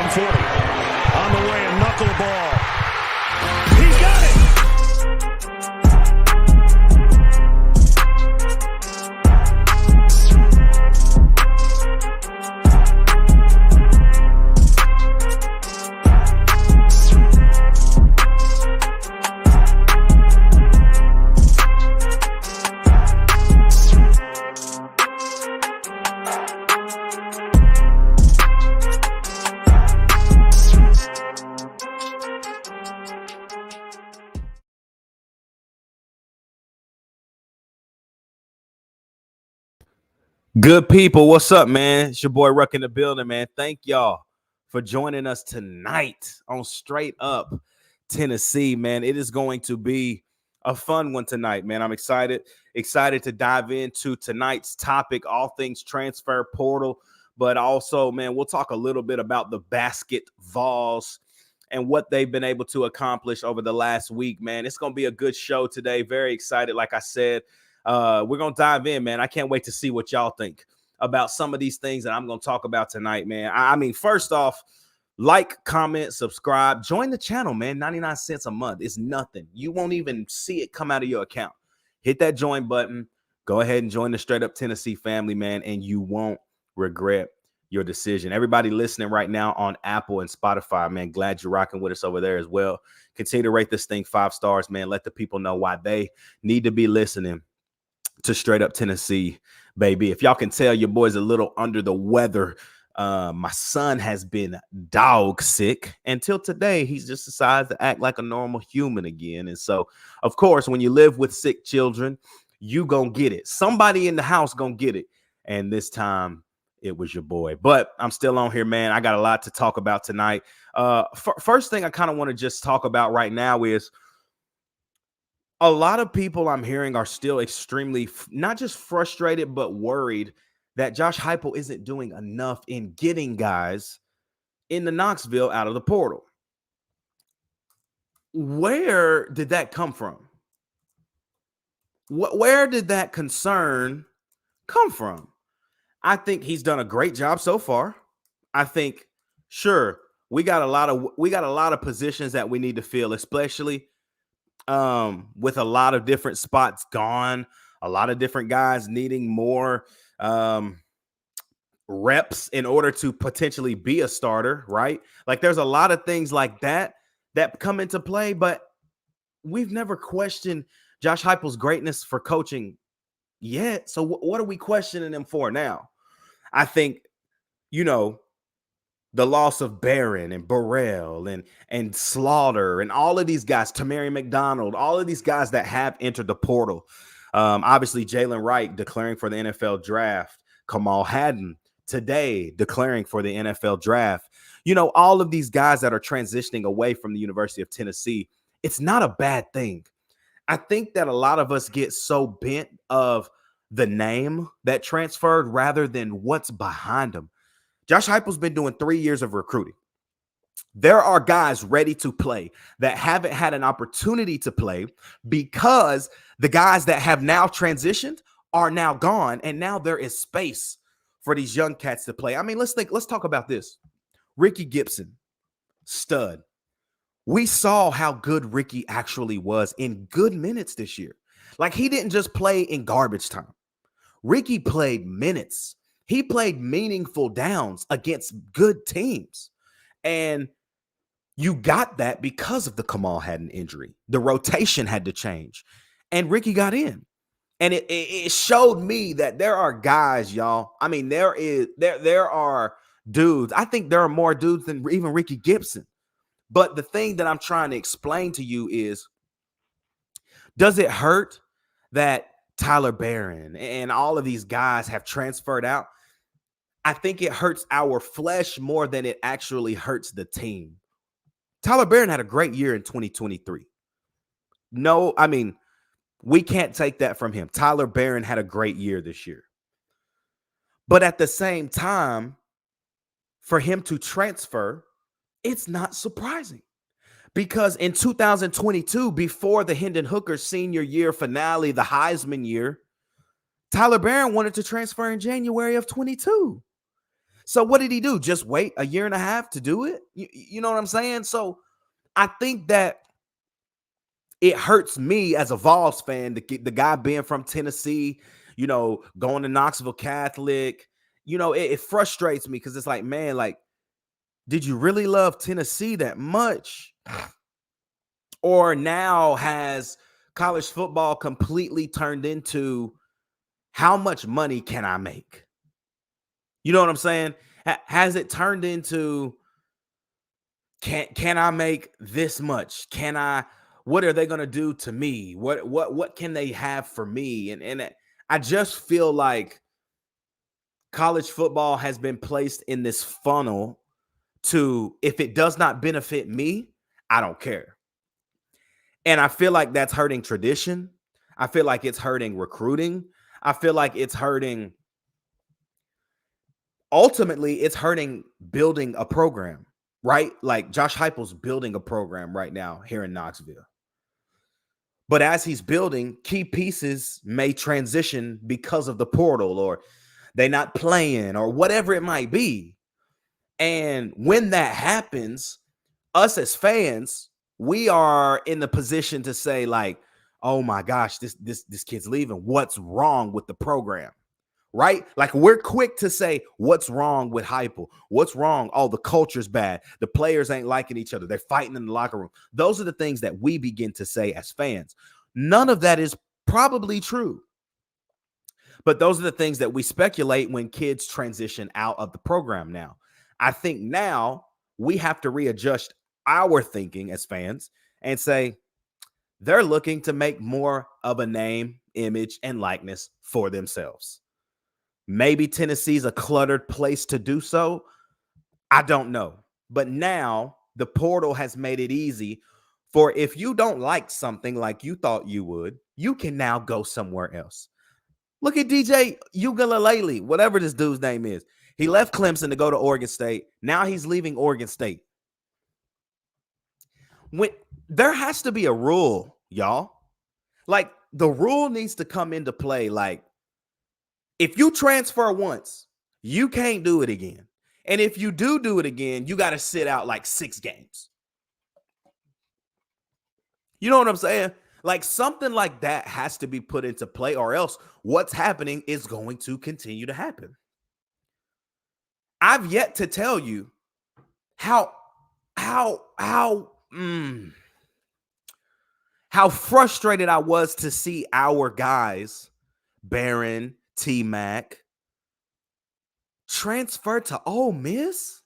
140. On the way, a knuckleball. He got it! Good people, what's up, man? It's your boy Ruck in the building, man. Thank y'all for joining us tonight on Straight Up Tennessee, man. It is going to be a fun one tonight, man. I'm excited to dive into tonight's topic, all things transfer portal, but also, man, we'll talk a little bit about the basket Vols and what they've been able to accomplish over the last week, man. It's going to be a good show today. Very excited, like I said. We're going to dive in, man. I can't wait to see what y'all think about some of these things that I'm going to talk about tonight, man. I mean, first off, like, comment, subscribe, join the channel, man. 99 cents a month is nothing. You won't even see it come out of your account. Hit that join button. Go ahead and join the Straight Up Tennessee family, man, and you won't regret your decision. Everybody listening right now on Apple and Spotify, man, glad you're rocking with us over there as well. Continue to rate this thing 5 stars, man. Let the people know why they need to be listening to Straight Up Tennessee, baby. If y'all can tell, your boy's a little under the weather. My son has been dog sick until today. He's just decided to act like a normal human again. And so, of course, when you live with sick children, you gonna get it. Somebody in the house gonna get it. And this time it was your boy. But I'm still on here, man. I got a lot to talk about tonight. First thing I kind of want to just talk about right now is a lot of people I'm hearing are still extremely not just frustrated, but worried that Josh Heupel isn't doing enough in getting guys in the Knoxville out of the portal. Where did that come from? Where did that concern come from? I think he's done a great job so far. I think, sure, we got a lot of positions that we need to fill, especially with a lot of different spots gone, a lot of different guys needing more reps in order to potentially be a starter, right? Like there's a lot of things like that come into play, but we've never questioned Josh Heupel's greatness for coaching yet. So what are we questioning him for now? I think, the loss of Barron and Burrell and Slaughter and all of these guys, Tamari McDonald, all of these guys that have entered the portal. Obviously, Jalen Wright declaring for the NFL draft. Kamal Hadden today declaring for the NFL draft. All of these guys that are transitioning away from the University of Tennessee, it's not a bad thing. I think that a lot of us get so bent of the name that transferred rather than what's behind them. Josh Heupel's been doing 3 years of recruiting. There are guys ready to play that haven't had an opportunity to play because the guys that have now transitioned are now gone, and now there is space for these young cats to play. I mean, let's talk about this. Ricky Gibson, stud. We saw how good Ricky actually was in good minutes this year. Like, he didn't just play in garbage time. Ricky played minutes. He played meaningful downs against good teams. And you got that because of the Kamal Hadden injury. The rotation had to change. And Ricky got in. And it showed me that there are guys, y'all. I mean, there are dudes. I think there are more dudes than even Ricky Gibson. But the thing that I'm trying to explain to you is, does it hurt that Tyler Barron and all of these guys have transferred out? I think it hurts our flesh more than it actually hurts the team. Tyler Barron had a great year in 2023. No, I mean, we can't take that from him. Tyler Barron had a great year this year. But at the same time, for him to transfer, it's not surprising. Because in 2022, before the Hendon Hooker senior year finale, the Heisman year, Tyler Barron wanted to transfer in January of 22. So what did he do? Just wait a year and a half to do it? You know what I'm saying? So I think that it hurts me as a Vols fan, the guy being from Tennessee, going to Knoxville Catholic. It frustrates me because it's like, man, like, did you really love Tennessee that much? Or now has college football completely turned into how much money can I make? You know what I'm saying? Has it turned into can I make this much? What are they going to do to me? What can they have for me? And I just feel like college football has been placed in this funnel to, if it does not benefit me, I don't care. And I feel like that's hurting tradition. I feel like it's hurting recruiting. I feel like ultimately it's hurting building a program, right? Like Josh Heupel's building a program right now here in Knoxville. But as he's building, key pieces may transition because of the portal, or they're not playing, or whatever it might be. And when that happens, us as fans, we are in the position to say, like, oh my gosh, this kid's leaving. What's wrong with the program? Right? Like, we're quick to say, what's wrong with Heupel? What's wrong? Oh, the culture's bad. The players ain't liking each other. They're fighting in the locker room. Those are the things that we begin to say as fans. None of that is probably true. But those are the things that we speculate when kids transition out of the program now. I think now we have to readjust our thinking as fans and say, they're looking to make more of a name, image, and likeness for themselves. Maybe Tennessee's a cluttered place to do so. I don't know. But now the portal has made it easy for, if you don't like something like you thought you would, you can now go somewhere else. Look at DJ Ugalele, whatever this dude's name is. He left Clemson to go to Oregon State. Now he's leaving Oregon State. There has to be a rule, y'all. Like, the rule needs to come into play. Like, if you transfer once, you can't do it again. And if you do it again, you got to sit out like 6 games. You know what I'm saying? Like, something like that has to be put into play, or else what's happening is going to continue to happen. I've yet to tell you how frustrated I was to see our guys, Barron, T-Mac, transfer to Ole Miss,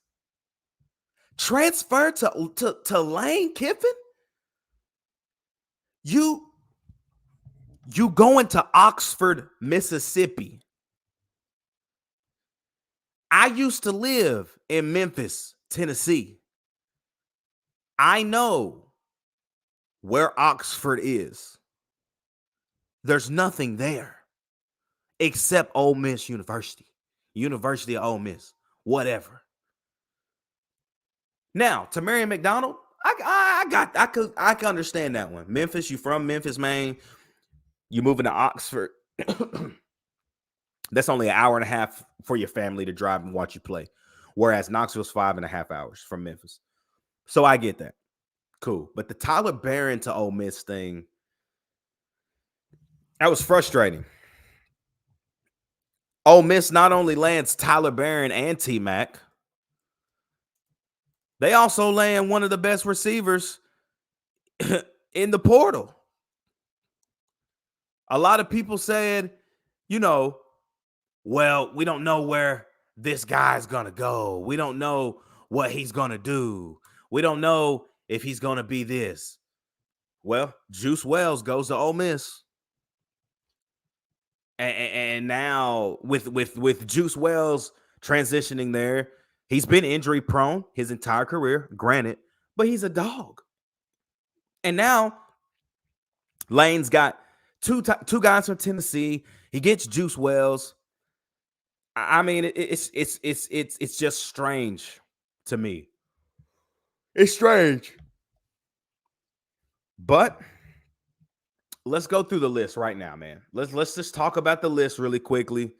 transfer to Lane Kiffin. You going to Oxford, Mississippi. I used to live in Memphis, Tennessee. I know where Oxford is. There's nothing there except Ole Miss University, University of Ole Miss, whatever. Now, Tamarion McDonald, I can understand that one. Memphis, you from Memphis, man. You moving to Oxford. That's only an hour and a half for your family to drive and watch you play. Whereas Knoxville's 5.5 hours from Memphis. So I get that. Cool. But the Tyler Barron to Ole Miss thing, that was frustrating. Ole Miss not only lands Tyler Barron and T-Mac, they also land one of the best receivers in the portal. A lot of people said, well, we don't know where this guy's going to go. We don't know what he's going to do. We don't know if he's going to be this. Well, Juice Wells goes to Ole Miss. And now with Juice Wells transitioning there, he's been injury prone his entire career, granted, but he's a dog. And now Lane's got two guys from Tennessee. He gets Juice Wells. I mean, it's just strange to me. It's strange. But let's go through the list right now, man. Let's just talk about the list really quickly.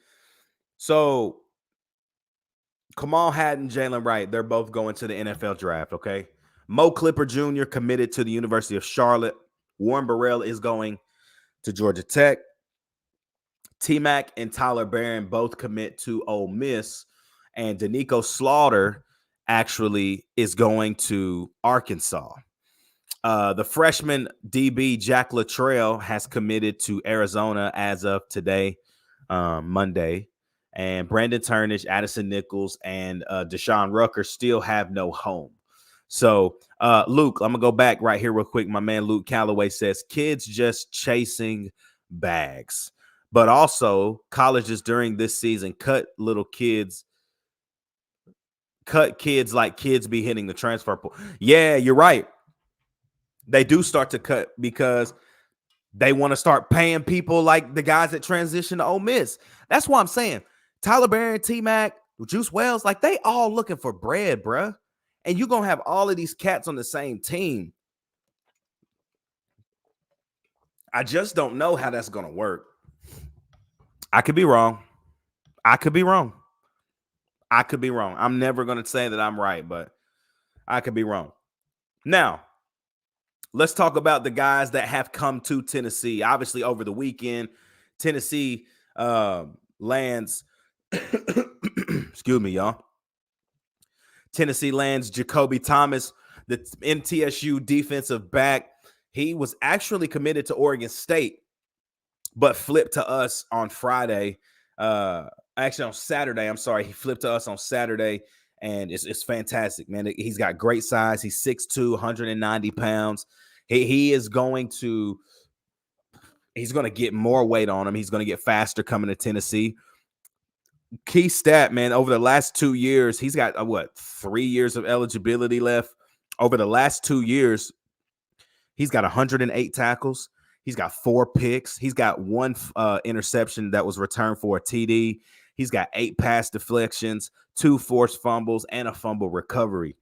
So Kamal Haddon, Jalen Wright, they're both going to the NFL draft, okay? Mo Clipper Jr. committed to the University of Charlotte. Warren Burrell is going to Georgia Tech. T-Mac and Tyler Barron both commit to Ole Miss. And Danico Slaughter actually is going to Arkansas. The freshman DB Jack Latrell has committed to Arizona as of today, Monday. And Brandon Turnage, Addison Nichols, and Deshaun Rucker still have no home. So, Luke, I'm going to go back right here real quick. My man Luke Calloway says, kids just chasing bags. But also, colleges during this season cut kids like kids be hitting the transfer pool. Yeah, you're right. They do start to cut because they want to start paying people like the guys that transition to Ole Miss. That's why I'm saying Tyler Barron, T-Mac, Juice Wells, like they all looking for bread, bruh. And you're going to have all of these cats on the same team. I just don't know how that's going to work. I could be wrong. I could be wrong. I'm never going to say that I'm right, but I could be wrong. Now, let's talk about the guys that have come to Tennessee. Obviously, over the weekend, Tennessee lands, excuse me, y'all. Tennessee lands Jacoby Thomas, the MTSU defensive back. He was actually committed to Oregon State, but flipped to us on Friday. Actually, on Saturday. I'm sorry. He flipped to us on Saturday, and it's fantastic, man. He's got great size. He's 6'2", 190 pounds. He's going to get more weight on him. He's going to get faster coming to Tennessee. Key stat, man, over the last 2 years, he's got 3 years of eligibility left. Over the last 2 years, he's got 108 tackles. He's got 4 picks. He's got 1 interception that was returned for a TD. He's got 8 pass deflections, 2 forced fumbles, and a fumble recovery.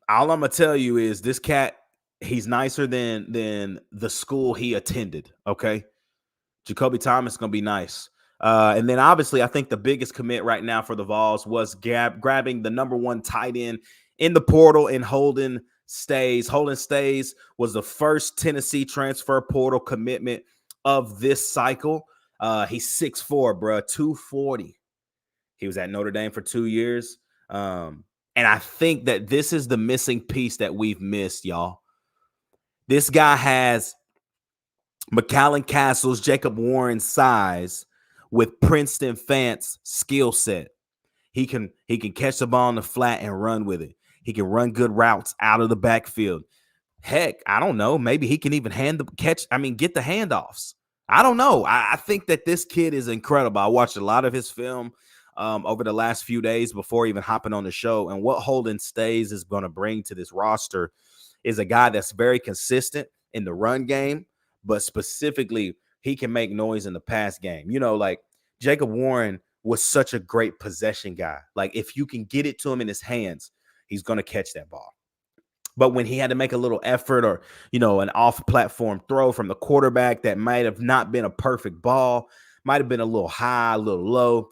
All I'm going to tell you is this cat, he's nicer than the school he attended, okay? Jacoby Thomas is going to be nice. And then obviously, I think the biggest commit right now for the Vols was grabbing the number 1 tight end in the portal and Holden Stays. Holden Stays was the first Tennessee transfer portal commitment of this cycle. He's 6'4", bro, 240. He was at Notre Dame for 2 years. And I think that this is the missing piece that we've missed, y'all. This guy has McAllen Castle's, Jacob Warren's size with Princeton Fant's skill set. He can catch the ball in the flat and run with it. He can run good routes out of the backfield. Heck, I don't know. Maybe he can even get the handoffs. I don't know. I think that this kid is incredible. I watched a lot of his film over the last few days before even hopping on the show. And what Holden Stays is going to bring to this roster is a guy that's very consistent in the run game, but specifically, he can make noise in the pass game. You know, like Jacob Warren was such a great possession guy. Like if you can get it to him in his hands, he's going to catch that ball. But when he had to make a little effort or, an off-platform throw from the quarterback that might have not been a perfect ball, might have been a little high, a little low,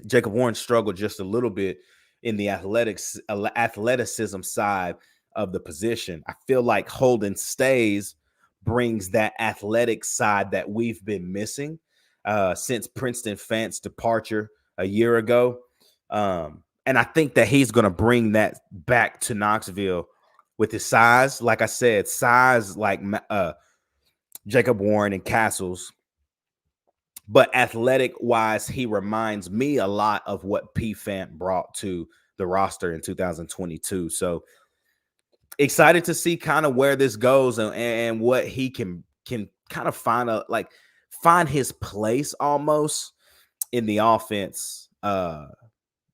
Jacob Warren struggled just a little bit in the athleticism side of the position. I feel like Holden Stays brings that athletic side that we've been missing since Princeton Fant's departure a year ago. And I think that he's going to bring that back to Knoxville with his size. Like I said, size like Jacob Warren and Castles. But athletic-wise, he reminds me a lot of what P. Fant brought to the roster in 2022. So excited to see kind of where this goes and what he can kind of find his place almost in the offense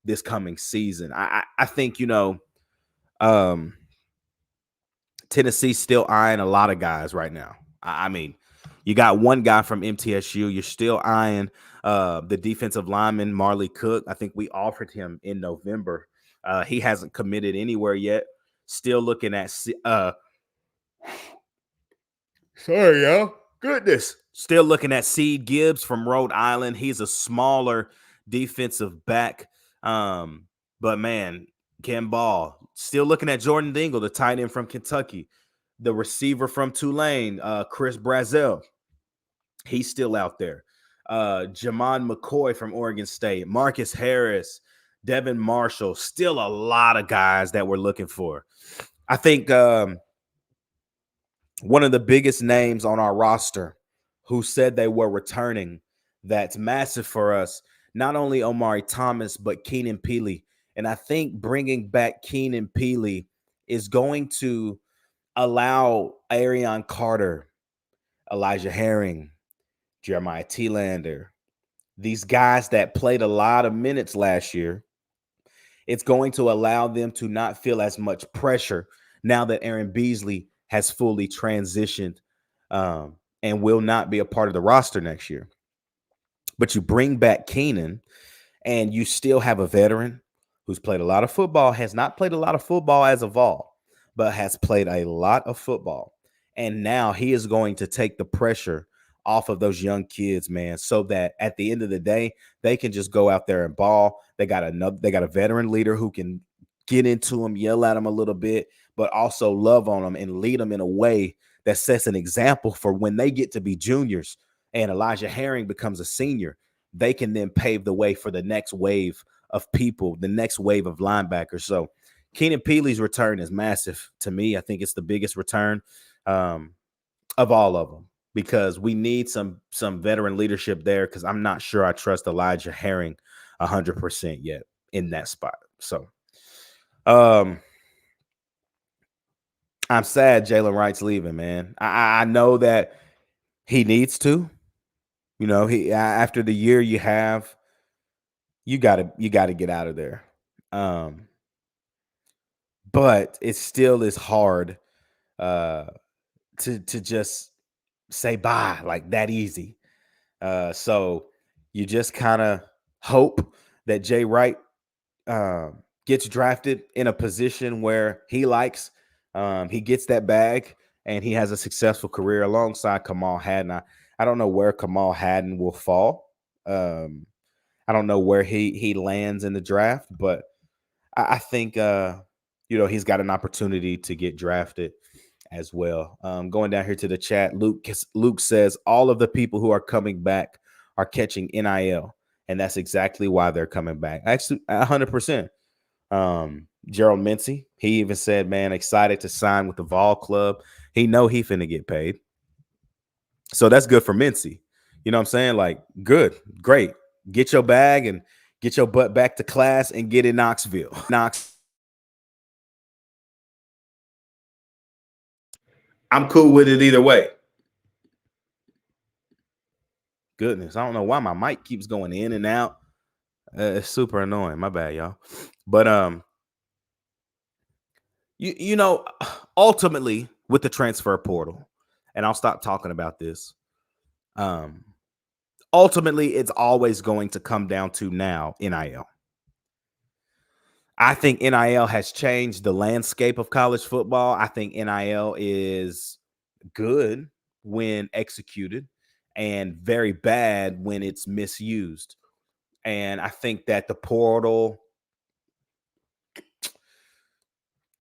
this coming season. I think, Tennessee's still eyeing a lot of guys right now. I mean, you got one guy from MTSU. You're still eyeing the defensive lineman, Marley Cook. I think we offered him in November. He hasn't committed anywhere yet. Still looking at sorry, y'all. Goodness. Still looking at Seed Gibbs from Rhode Island. He's a smaller defensive back. But man, can ball. Still looking at Jordan Dingle, the tight end from Kentucky, the receiver from Tulane, Chris Brazel. He's still out there. Jamon McCoy from Oregon State, Marcus Harris, Devin Marshall, still a lot of guys that we're looking for. I think one of the biggest names on our roster who said they were returning that's massive for us, not only Omari Thomas, but Keenan Peely. And I think bringing back Keenan Peely is going to allow Arion Carter, Elijah Herring, Jeremiah Telander, these guys that played a lot of minutes last year, it's going to allow them to not feel as much pressure now that Aaron Beasley has fully transitioned and will not be a part of the roster next year. But you bring back Keenan and you still have a veteran who's played a lot of football, has not played a lot of football as of all, but has played a lot of football. And now he is going to take the pressure off of those young kids, man, so that at the end of the day, they can just go out there and ball. They got a veteran leader who can get into them, yell at them a little bit, but also love on them and lead them in a way that sets an example for when they get to be juniors and Elijah Herring becomes a senior. They can then pave the way for the next wave of people, the next wave of linebackers. So Keenan Peely's return is massive to me. I think it's the biggest return of all of them because we need some veteran leadership there because I'm not sure I trust Elijah Herring 100% yet in that spot. So I'm sad Jalen Wright's leaving, man. I know that he needs to. You know, he after the year you have, you gotta get out of there. But it still is hard to just say bye like that easy. So you just kind of hope that Jay Wright gets drafted in a position where he likes. He gets that bag and he has a successful career alongside Kamal Hadden. I don't know where Kamal Hadden will fall. I don't know where he lands in the draft, but I think he's got an opportunity to get drafted as well. Going down here to the chat, Luke says all of the people who are coming back are catching NIL, and that's exactly why they're coming back. Actually, 100%. Gerald Mincy, he even said, man, excited to sign with the Vol Club. He know he finna get paid. So that's good for Mincy. You know what I'm saying? Like, good, great. Get your bag and get your butt back to class and get in Knoxville. I'm cool with it either way. Goodness, I don't know why my mic keeps going in and out. It's super annoying. My bad, y'all. But you know, ultimately with the transfer portal, and I'll stop talking about this. Ultimately, it's always going to come down to now NIL. I think NIL has changed the landscape of college football. I think NIL is good when executed and very bad when it's misused. And I think that the portal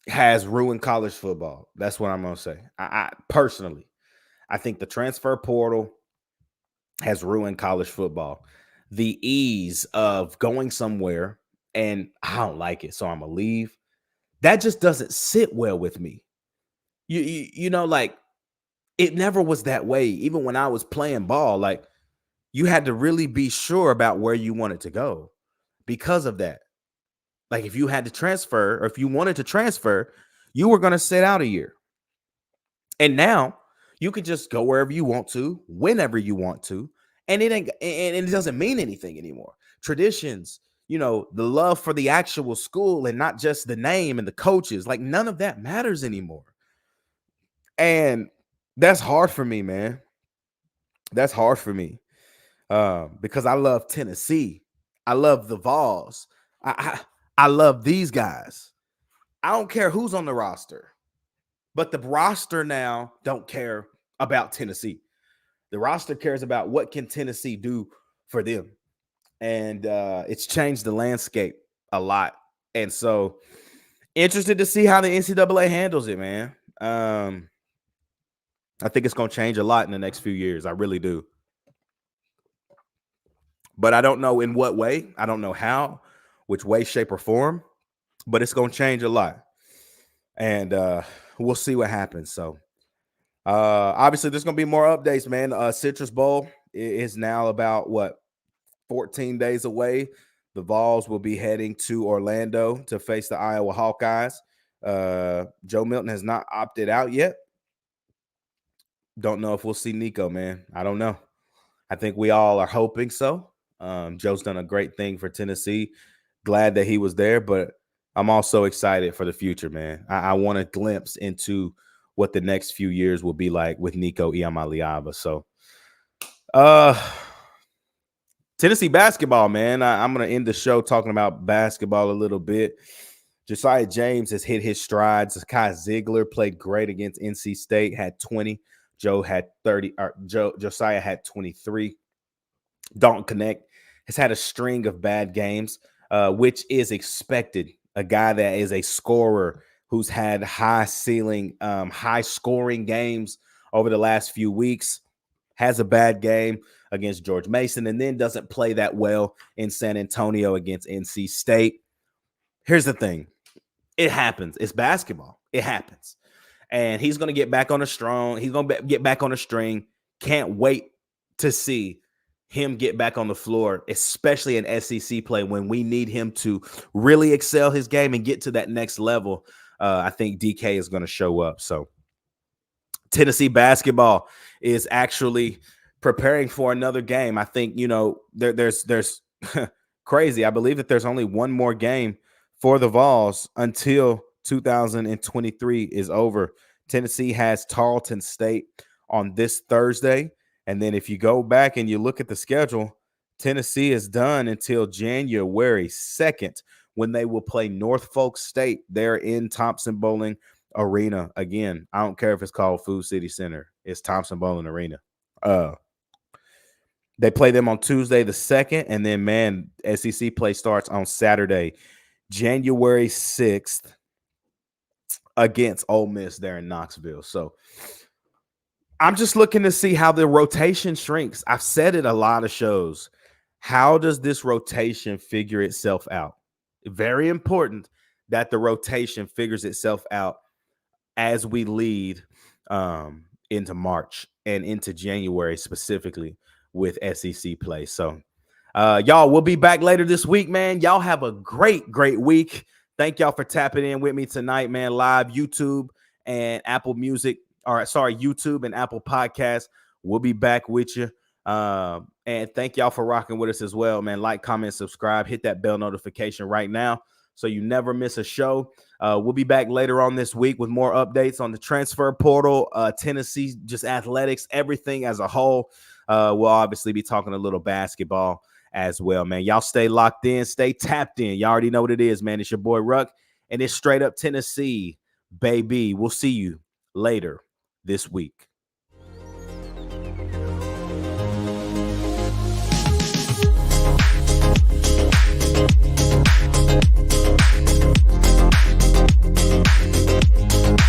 has ruined college football. That's what I'm going to say. I personally, I think the transfer portal has ruined college football. The ease of going somewhere and I don't like it, so I'm going to leave. That just doesn't sit well with me. You know, like it never was that way. Even when I was playing ball, like you had to really be sure about where you wanted to go because of that. Like if you had to transfer or if you wanted to transfer, you were going to sit out a year. And now you could just go wherever you want to, whenever you want to, and it doesn't mean anything anymore. Traditions, you know, the love for the actual school and not just the name and the coaches, like none of that matters anymore. And that's hard for me, man. That's hard for me. Because I love Tennessee. I love the Vols. I love these guys. I don't care who's on the roster. But the roster now don't care about Tennessee. The roster cares about what can Tennessee do for them. and it's changed the landscape a lot. And so, interested to see how the NCAA handles it, man. I think it's going to change a lot in the next few years. I really do. But I don't know in what way. I don't know how, which way, shape, or form. But it's going to change a lot. And we'll see what happens. So, obviously, there's going to be more updates, man. Citrus Bowl is now about, 14 days away. The Vols will be heading to Orlando to face the Iowa Hawkeyes. Joe Milton has not opted out yet. Don't know if we'll see Nico, man. I don't know. I think we all are hoping so. Joe's done a great thing for Tennessee. Glad that he was there, but I'm also excited for the future, man. I want a glimpse into what the next few years will be like with Nico Iamaleava. So, Tennessee basketball, man. I'm going to end the show talking about basketball a little bit. Josiah James has hit his strides. Kai Ziegler played great against NC State, had 20. Joe had 30. Josiah had 23. Dalton Connect has had a string of bad games, which is expected. A guy that is a scorer who's had high ceiling, high scoring games over the last few weeks, has a bad game against George Mason, and then doesn't play that well in San Antonio against NC State. Here's the thing. It happens. It's basketball. It happens. And he's going to get back on a strong. He's going to get back on a string. Can't wait to see him get back on the floor, especially in SEC play when we need him to really excel his game and get to that next level. I think DK is going to show up. So Tennessee basketball is actually preparing for another game. I think, there's crazy. I believe that there's only one more game for the Vols until 2023 is over. Tennessee has Tarleton State on this Thursday. And then if you go back and you look at the schedule, Tennessee is done until January 2nd when they will play Norfolk State there in Thompson-Boling Arena. Again, I don't care if it's called Food City Center. It's Thompson-Boling Arena. They play them on Tuesday the 2nd, and then, man, SEC play starts on Saturday, January 6th against Ole Miss there in Knoxville. So I'm just looking to see how the rotation shrinks. I've said it a lot of shows. How does this rotation figure itself out? Very important that the rotation figures itself out as we lead into March and into January specifically with SEC play. So, y'all, we'll be back later this week, man. Y'all have a great week. Thank y'all for tapping in with me tonight, man. Live YouTube and Apple Music. YouTube and Apple Podcasts. We'll be back with you. And thank y'all for rocking with us as well, man. Like, comment, subscribe, hit that bell notification right now so you never miss a show. We'll be back later on this week with more updates on the transfer portal, Tennessee, just athletics, everything as a whole. We'll obviously be talking a little basketball as well, man. Y'all stay locked in, stay tapped in. Y'all already know what it is, man. It's your boy Ruck, and it's straight up Tennessee, baby. We'll see you later this week.